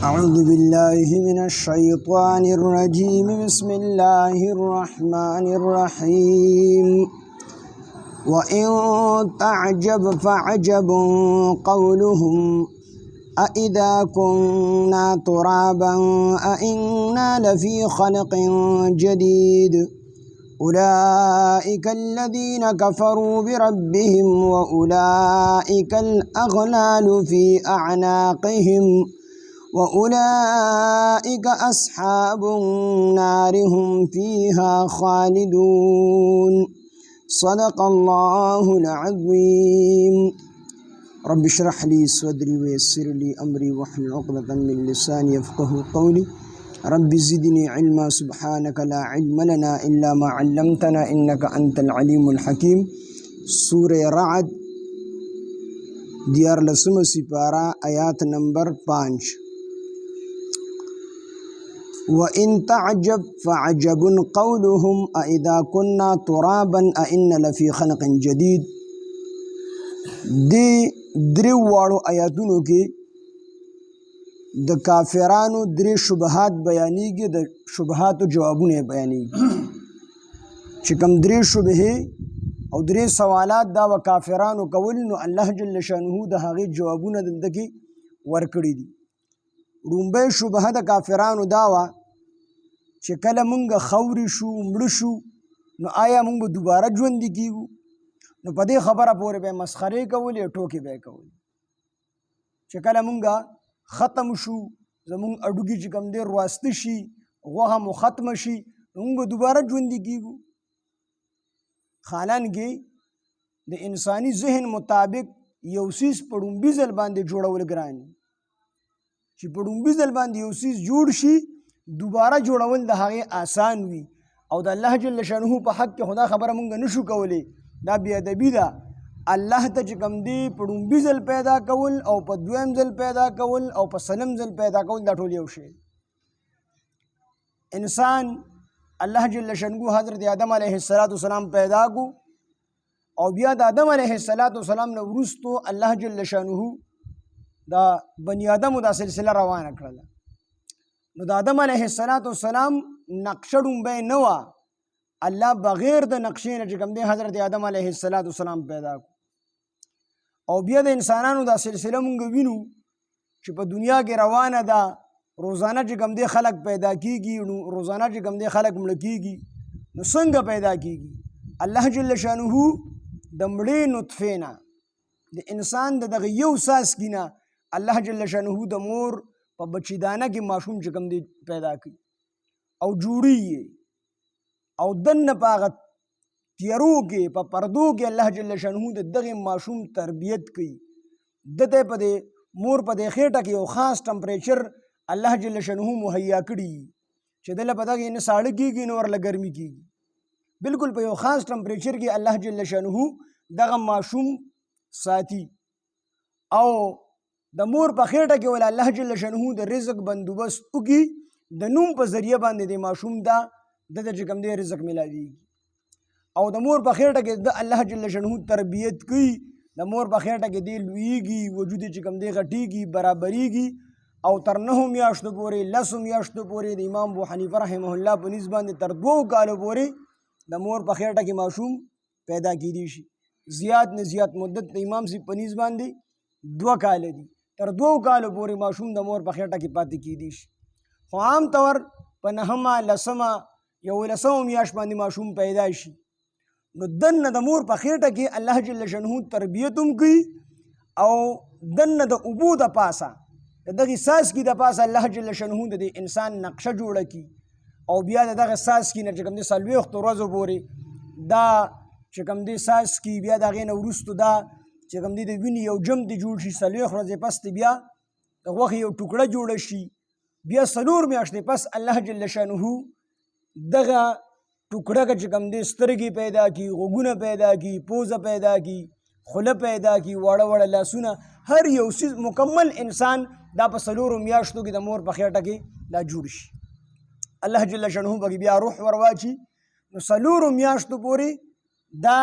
أعوذ بالله من الشيطان الرجيم بسم الله الرحمن الرحيم وإن تعجب فعجب قولهم أإذا كنا ترابا أإنا لفي خلق جديد أولئك الذين كفروا بربهم وأولئك الأغلال في أعناقهم وأولئك أصحاب النار هم فيها خالدون صدق الله العظيم رب اشرح لي صدري ويسر لي أمري واحلل عقدة من لساني يفقهوا قولي رب زدني علما سبحانك لا علم لنا إلا ما علمتنا إنك أنت العليم الحكيم سورة رعد دیار لسم سپارہ آیات نمبر 5 وَإِن تَعْجَبْ فَعَجَبٌ قَوْلُهُمْ أَإِذَا كُنَّا تُرَابًا أَإِنَّا لَفِي خَلْقٍ جَدِيدٍ دی دریو واړو آیاتونو کې د کافرانو درې شبهات بیانېږي د شبهاتو جوابونه بیانېږي چې کوم درې شبهې او درې سوالات دا و کافرانو کول نو الله جل شانه د هغې جوابونه دلته کې ورکړي دي لومبۍ شبهه د کافرانو دا وه چې کله مونږ خوري شو مړه شو نو آیا مونږ به دوباره ژوندي کیږو نو په دې خبره پورې به یې مسخرې کولې ټوکې به یې کولې چې کله مونږ ختم شو زمونږ اډوکي چې کوم دی رواسته شي غوښه مو ختمه شي نو مونږ به دوباره ژوندي کیږو حالانکې د انساني ذهن مطابق یو څیز په ړومبي ځل باندې جوړول ګران چې په ړومبي ځل باندې یو څیز جوړ شي دوباره جوړول د هغې آسان وي او د الله جل شانه په حق کې خدا خبره مونږ نشو کولی دا بې ادبي ده الله ته چې کوم دی په ړومبي ځل پیدا کول او په دویم ځل پیدا کول او په سلم ځل پیدا کول دا ټول یو شی انسان الله جل شانه حضرت آدم علیه السلام پیدا کو او بیا د آدم علیه السلام نه وروستو الله جل شانه دا بنی آدمو دا سلسله روانه کړله نو د آدم علیه السلام نقشه ډومبی نه وه الله بغیر د نقشې نه چې کوم دی حضرت آدم علیه السلام پیدا کو او بیا د انسانانو دا سلسله مونږ وینو چې په دنیا کې روانه ده روزانه چې کوم دی خلق پیدا کیږي نو روزانه چې کوم دی خلق مړه کیږي نو څنګه پیدا کیږي الله جل شانه د مړې نطفې نه د انسان د دغه یو څاڅکي نه الله جل شانه د مور په بچیدانه کې ماشوم چې کوم دی پیدا کوي او جوړي او دنه په هغه تیارو کې په پردو کې الله جل شانه د دغه ماشوم تربیت کوي دته په دې مور په دې خېټه کې یو خاص ټمپریچر الله جل شانه مهیا کړي چې دله په دغه نه ساړه کېږي نو ورله ګرمي کېږي بالکل په یو خاص ټمپریچر کې الله جل شانه دغه ماشوم ساتي او د مور په خېټه کې ول الله جل شانه د رزق بندوبست وکړي د نوم په ذریعه باندې د ماشوم دا د چې کوم دی رزق ملاویږي او د مور په خېټه کې د الله جل شانه تربیت کوي د مور په خېټه کې دی لویږي وجود چې کوم دی غټیږي برابرېږي او تر 9 میاشتو پورې 10 میاشتو پورې د امام ابو حنیفه رحمه الله په نسبت باندې تر 2 کالو پورې د مور په خېټه کې ماشوم پیدا کیدی شي زیات نه زیات مدت د امام سي په نسبت باندې 2 کال دي تر 2 کالو پورې ماشوم د مور په خېټه کې پاتې کیدی شي خو عام طور په 9 لسمه یو لسمه میاشت باندې ماشوم پیدا شي نو دنه د مور په خېټه کې الله جل شانه تربیت هم کوي او دنه د اوبو د پاسه دغه ساس کې د پاسه الله جل شانه د انسان نقشه جوړه کی او بیا دغه ساس کې نه چې کوم د سلويخت ورځو پورې دا چې کوم د ساس کې بیا دغه نه ورستو دا چې کوم د ویني یو جم دی جوړ شي سلويخت ورځې پس بیا د غوښې یو ټوکړه جوړ شي بیا سلور میاشتې پس الله جل شانه دغه ټوکړه چې کوم دی سترګې پیدا کی غوږونه پیدا کی پوزه پیدا کی خوله پیدا کی واړه واړه لاسونه هر یو څیز مکمل انسان دا په سلورو میاشتو کې د مور په خېټه کې دا جوړ شي الله جل شانه به بیا روح ورواچي نو سلورو میاشتو پورې دا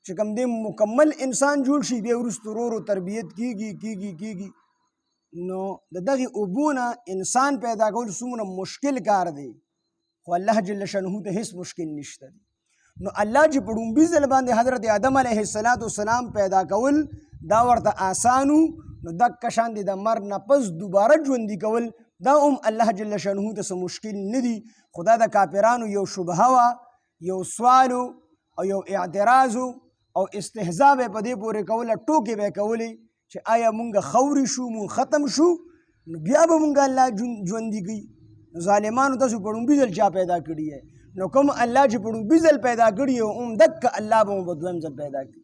چې کوم دی مکمل انسان جوړ شي بیا وروسته ورو تربیت کیږي نو د دغې اوبو نه انسان پیدا کول څومره مشکل کار دی، خو الله جل شانه ته هیڅ مشکل نشته دی. نو الله چې په ډومبي ځل باندې حضرت آدم علیه السلام پیدا کول دا ورته آسانو، نو دک شان دی د مرګ نه پس دوباره ژوندي کول دا هم الله جل شانه ته څه مشکل نه دی. خدا د کافرانو یو شبهه وه، یو سوال او یو اعتراض او استهزاء به په دې پورې کوله، ټوکې به یې کولې چې آیا مونږ خوري شو، مونږ ختم شو، نو بیا به مونږ الله ژوندي کوي. ظالمانو تاسو په ډومبي ځل چا پیدا کړي یې؟ نو کوم الله چې په ډومبي ځل پیدا کړي یې هم دک الله به مو په دویم ځل پیدا کړي.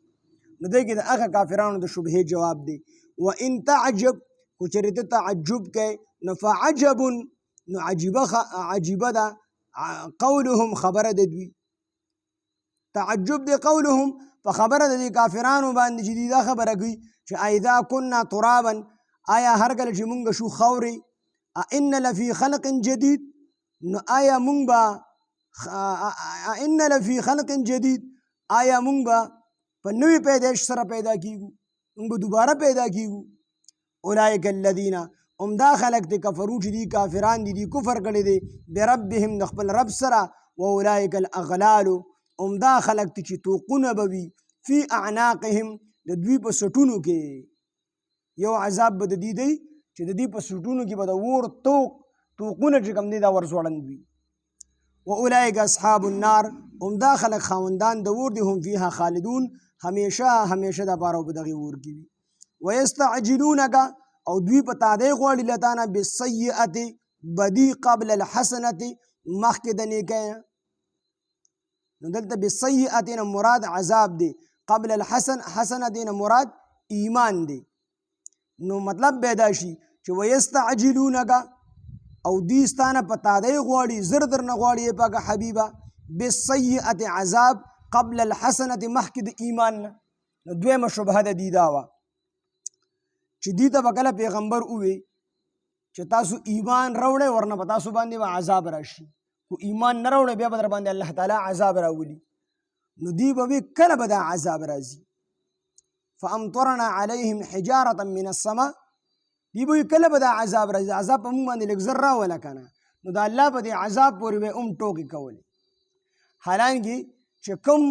نو دی کې د هغه کافرانو د شبهې جواب دی. وان تعجب، کو چېرې ته تعجب کوې نو فعجب، نو عجیبه ده قولهم، خبره د دوی. تعجب دی قولهم، په خبره د دې کافرانو باندې چې دوی دا خبره کوي چې اذا كنا ترابا، آیا هر کله چې مونږ شو خاورې، ان لفي خلق جدید، نو آیا مونږ به ان لفي خلق جدید، آیا مونږ به په نوې پیدایش سره پیدا کیږو، مونږ به دوباره پیدا کیږو. اولئک الذین، دا خلق دی کفرو چې دی کافران دی کفر کړی دی بربهم، د خپل رب سره. واولئک الاغلال، دا خلق دی چې توقونه به وي فی اعناقهم، د دوی په سټونو کې. یو عذاب به د دې دی چې د دې په سټونو کې به د اور توقونه چې کوم دی دا ورځوړند وي. واولئک اصحاب النار، دا خلق خاوندان د اور دي، هم فیها خالدون، همیشه دپاره په دغې اور کې وي. ویستعجلونک، او دوی په تادی غواړي لتانه بالسیئة، بدی قبل الحسنة، مخکې د نیکۍ. نو دلته بالسیئة نه مراد عذاب دی، قبل الحسنة نه مراد ایمان دی. نو مطلب پیدا شي چې ویستعجلونک، او دوی ستانه په تادی غواړي، زر درنه غواړي پاکه حبیبه، بالسیئة عذاب، قبل الحسنة مخکې د ایمان نه. نو دویمه شبهه د دې دا وه چې دوی ته به کله پیغمبر ووی چې تاسو ایمان راوړئ ورنه په تاسو باندې به عذاب راشي، خو ایمان نه راوړئ بیا به در باندې الله تعالی عذاب راولي. نو دوی به وی کله به دا عذاب راځي. فامطرنا علیهم حجارة من السماء، دوی به وی کله به دا عذاب راځي، عذاب په موږ باندې لږ زر راوله که نه. نو د الله په دې عذاب پورې به هم ټوکې کولې. حالانکې چې کوم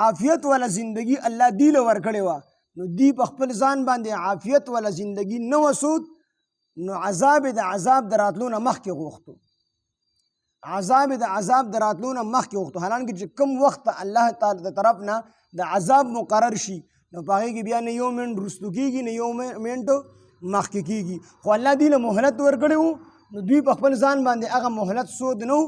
عافیت والا زندگی الله دوی له ورکړې وه، نو دوی په خپل ځان باندې عافیت والا زندگی نه وسود، نو عذاب د عذاب د راتلو نه مخکې غوښتو، عذاب د عذاب د راتلو نه مخکې غوښتو. حالانکې چې کوم وخت الله تعالی د طرف نه د عذاب مقرر شي، نو په هغې کې بیا نه یو منټ وروستو کېږي، نه یو منټ مخکې کېږي. خو الله دوی له مهلت ورکړی و، نو دوی په خپل ځان باندې هغه مهلت سود نه و،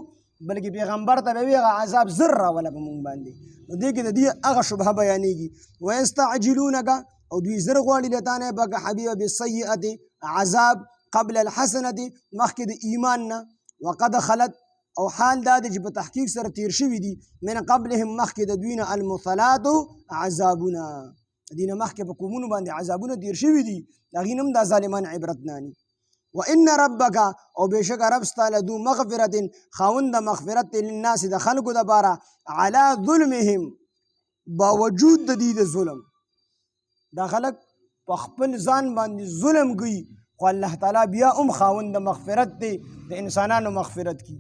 بلکې پیغمبر ته به وي هغه عذاب زر راوله په موږ باندې. نو دې کې د دې هغه شبهه بیانېږي. ویستعجلونک، او دوی زر غواړي لتانه پاکه حبیبه بالسیئة، عذاب قبل الحسنة، مخکې د ایمان نه. وقد خلت، او حال دا دی چې په تحقیق سره تیر شوي دي، من قبلهم مخکې د دوی نه، المثلات عذابونه، د دې نه مخکې په قومونو باندې عذابونه تیر شوي دي، د هغې نه هم دا ظالمان عبرت ناني. وان ربک، او بېشکه رب ستا لذو مغفرت، خاوند د مغفرت دی، للناس د خلکو دپاره، علی ظلمهم، باوجود د دې د ظلم. دا خلک په خپل ځان باندې ظلم کوي، خو الله تعالی بیا هم خاوند د مغفرت دی، د انسانانو مغفرت کی.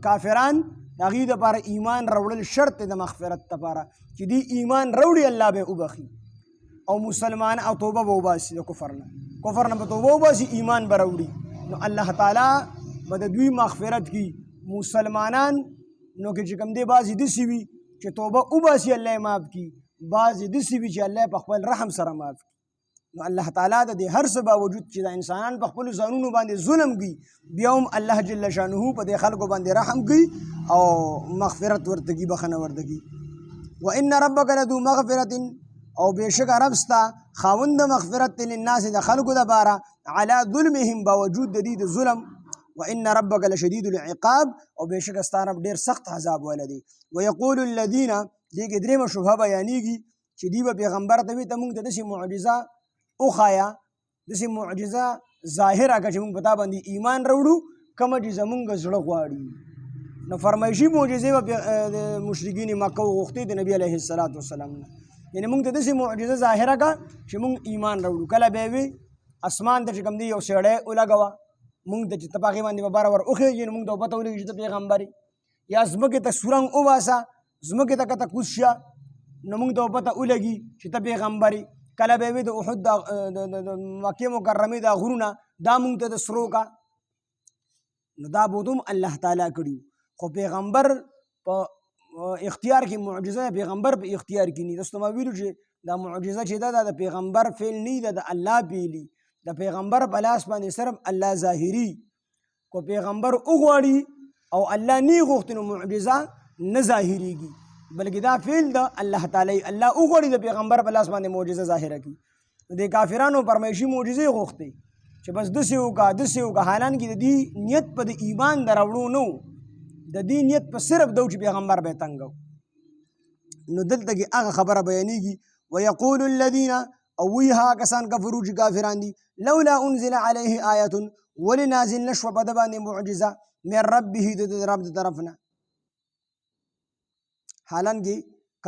کافران د هغې دپاره ایمان راوړل شرط دی د مغفرت دپاره، چې دوی ایمان راوړي الله به یې وبخي، او مسلمان او توبه به وباسي د کفر نه به توبه وباسي، ایمان به راوړي، نو الله تعالی به د دوی مغفرت کی. مسلمانان نو کې چې کوم دی بعضې داسې وي چې توبه وباسي الله یې معاف کي، بعضې داسې وي چې الله یې په خپل رحم سره معاف کي. نو الله تعالی د دې هر څه باوجود چې د انسانان په خپلو ځانونو باندې ظلم کوي، بیا هم الله جل شانه په دې خلکو باندې رحم کوي او مغفرت ورته کوي، بخښنه ورته کوي. وان ربک لذو مغفرت، او بېشکه رب ستا خاوند د مغفرت دی، للناس د خلکو دپاره، علی ظلمهم، باوجود د دوی د ظلم. وان ربک لشدید العقاب، او بېشکه ستا رب ډېر سخت عذاب والا دی. ویقول الذین، دې کې درېیمه شبهه بیانېږي چې دوی به پیغمبر ته وي ته موږ ته داسې معجزه وښایه، داسې معجزه ظاهره کړه چې موږ په تا باندې ایمان راوړو، کومه چې زمونږ زړه غواړي. نو فرمایشي معجزې به د مشرکین مکه وغوښتې د نبي علیه السلام نه، یعنې موږ ته داسې معجزه ظاهره کړه چې موږ ایمان راوړو. کله به یې وي اسمان ته چې کوم دی یو سړی ولګوه مونږ ته چې ته په هغې باندې به برابر وخېږي نو مونږ ته به پته ولګي چې ته پیغمبر یې یا ځمکې ته سورنګ وباسه ځمکې ته که ته کوز شه نو مونږ ته به پته ولګي چې ته پیغمبر یې کله به یې وي د احد د مکې مکرمې دا غرونه دا مونږ ته د سرو کا نو دا بود هم الله تعالی کړي خو پیغمبر په اختیار کې معجزه پیغمبر په اختیار کې نه دسته ما ویلو چې دا معجزه چې دا د پیغمبر فعل نه د الله پیلی د پیغمبر په لاس باندې صرف الله ظاهري کو پیغمبر وغواړي او الله نه غوښتي نو معجزه نه ظاهريږي بلکې دا فعل د الله تعالی الله وغواړي د پیغمبر په لاس باندې معجزه ظاهره کړي د کافرانو فرمایشي معجزه غوښتي چې بس دسې وکړه حالانکې د دې نیت په د ایمان دراوړو نو د دې نیت په صرف دو چې پیغمبر به تنګو نو دلته کې هغه خبره بیانېږي ويقول الذين او وی ها کسان کفرو چې کافران دي لولا انزل عليه آیه ولنازل نشو په د باندې معجزه من ربه د رب د طرفنا حالانکې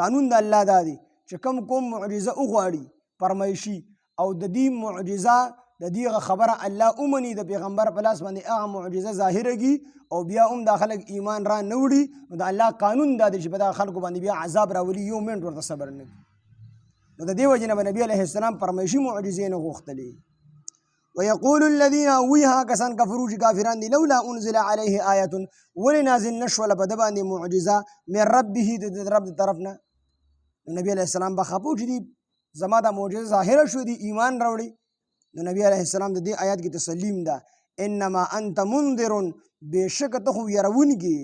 قانون د الله دا دی چې کوم معجزه وغواړي فرمایشي او د دې معجزه د دې خبره الله اومني د پیغمبر په لاس باندې هغه معجزه ظاهرږي او بیا هم د خلک ایمان را نه وړي نو د الله قانون دا دی چې په دغه خلکو باندې بیا عذاب راولي یو منټ ورته صبر نه کوي نو د دې وجې نه به نبي علیه السلام فرمایشي معجزې نه غوښتلې ويقول الذين ويها كسان كفروا كافران دي لولا انزل عليه آية ولنازل نشول په د باندې معجزه من ربه د رب طرفنا نبی علیه السلام بخپو چې دي زما د معجزه ظاهره شو دي ایمان راوړي نو نبی علیه السلام د دې آیات کې تسلیم ده انما انت منذر بشک ته خو يرونګي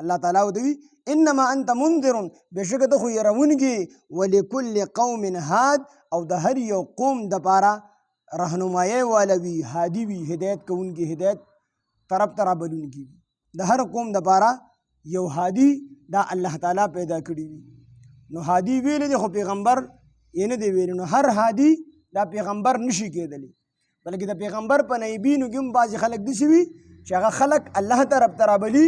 الله تعالی ودوي انما انت منذر بشک ته خو يرونګي ولكل قوم هاد او د هر یو قوم د پاره رهنمایي والوي هادي وي هدایت کوونکی هدایت طرف بلونکی د هر قوم د پاره یو هادي دا الله تعالی پیدا کړی وي نو هادي ویل دي خو پیغمبر یې نه دی ویل نو هر هادي دا پیغمبر نشي کېدلی بلکې د پیغمبر په نایبینو کې هم بعضې خلک داسې وي چې هغه خلک الله طرف ته رابلي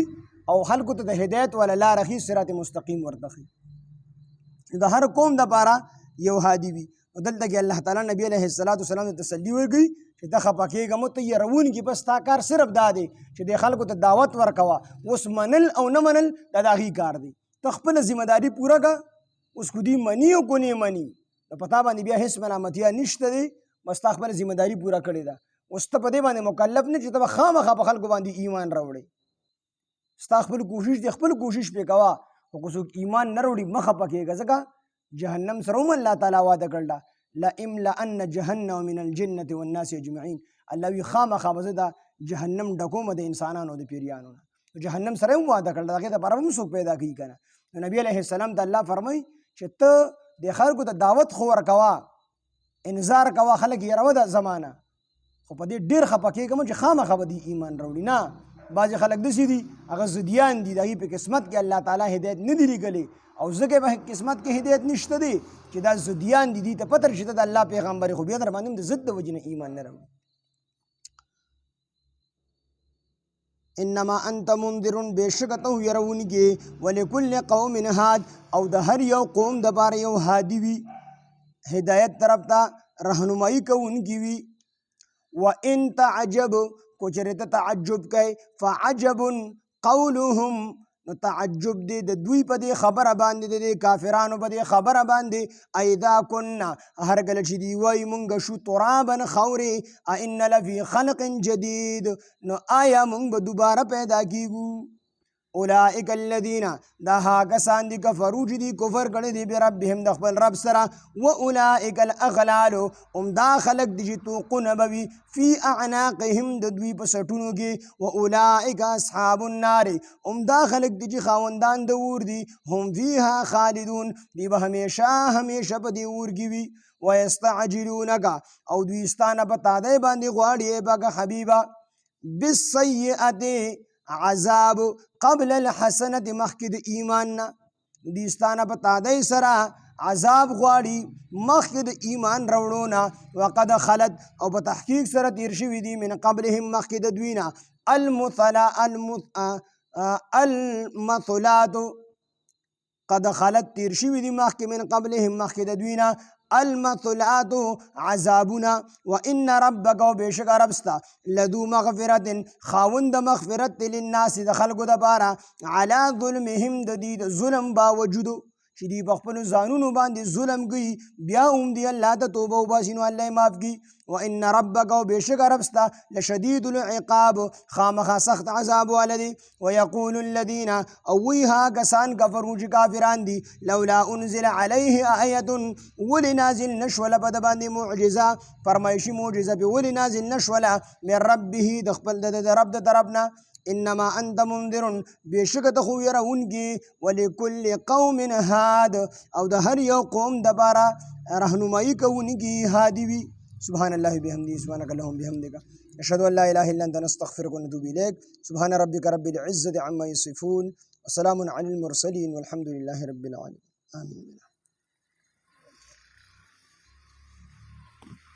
او خلکو ته د هدایت والا لاره ښي صراط مستقیم ورته ښي د هر قوم دپاره یو هادي وي نو دلته کې الله تعالی نبی علیه السلام ته تسلي ورکوي چې ته خفه کېږه مو ته یې بس تا کار صرف دا دی چې د خلکو ته دعوت ورکوه اوس منل او نه منل دا د هغې کار دی ته خپله ذمه داري پوره کړه اوس کو دي مني او کو نه مني د پتا باندې بیا هیڅ ملامتیا نشته دی بس تا خپله ذمه داري پوره کړې ده اوس ته په دې باندې مکلف نه چې ته به خامخا په خلکو باندې ایمان راوړې ستا خپل کوشش دی خپل کوشش پې کوه خو که څوک ایمان نه راوړي مه خفه کېږه ځکه جهنم سره هم الله تعالی وعده کړله لاملأن جهنم من الجنة والناس اجمعین الله وی خامخا به زه د جهنم ډکومه د انسانانو د پیریانو نه جهنم سره هم وعده کړله د هغې دپاره هم څوک پیدا کوي که نه نبي علیه السلام ته الله فرمایي چې ته د خلکو ته دعوت خو ورکوه انذار کوه خلک یېروه د زمانه خو په دې ډېر خفه کېږم چې خامخا به دې ایمان راوړي نه بعضې خلک داسې دي هغه ضدیان دي د هغې په قسمت کې الله تعالی هدایت نه دي لیکلی او ځکه په قسمت کې هدایت نشته دی چې دا ضدیان دي دي ته پته چې ته د الله پیغمبر خو بیا در باندې هم د ضد د وجې نه ایمان نه راوړي انما انت منذر بشک ته يرونګي ولكل قوم هاد او د هر یو قوم د بار یو هادي وي هدایت طرف ته رهنمایي کوونکی وي وان تعجب کو چرته تعجب کوي فعجب قولهم نو تعجب دی د دوی په دې خبره باندې د کافرانو په دې خبره باندې ایدا کنا هر کله چې دی وای مونږ شو ترابن خوري ان لفی خلق جدید نو آیا مونږ به دوباره پیدا کیږو اولئک الذین دا ها کسان دي کفرو چې دي کفر کړی دي بربهم د خپل رب سره و اولئک الاغلال هم دا خلق دي چې توقونه به وي فی اعناقهم د دوی په سټونو کې و اولئک اصحاب النار هم دا خلق دي چې خاوندان د اور دي هم فیها خالدون دی به همیشه په دې اور کې وي ویستعجلونک او دوی ستانه په تادی باندې غواړي بګه حبیبه بالسیئه عذاب قبل الحسنه مخکې د ایمان نه دیستانه په تادی سره عذاب غواړي مخکې د ایمان راوړو نه وقد خلت او په تحقیق سره تیر شوي دي من قبلهم مخکې د دوی نه المثلات قد خلت تیر شوي دي مخکې من قبلهم مخکې د دوی نه المثلات عذابنا وان ربك وبشك ربستا لدو مغفرت خاوند مغفرت للناس د خلق د بارا على ظلمهم د دې ظلم باوجود چې دی په خپل ځانونو باندې ظلم کوي بیا هم دی الله ته توبه وباسي نو الله معاف کوي وان ربک وبشک ربستا لشدید العقاب خامخا سخت عذاب والدي ويقول الذين اويها كسان كفروا چې کافران دي لولا انزل عليه آیه ولنازل نشول بد باندې معجزه فرمایشي معجزه به ولنازل نشول من ربه د خپل د رب د طرفنا انما انت منذر بشک ته خو يرونکی ولکل قوم هاد او د هر یو قوم د بارا رهنمایي کوونکی هادي وي سبحان الله بحمده سبحانك اللهم بحمدك اشهد ان لا اله الا انت نستغفرك ونتوب اليك سبحان ربك رب العزه عما يصفون وسلام على المرسلين والحمد لله رب العالمين آمين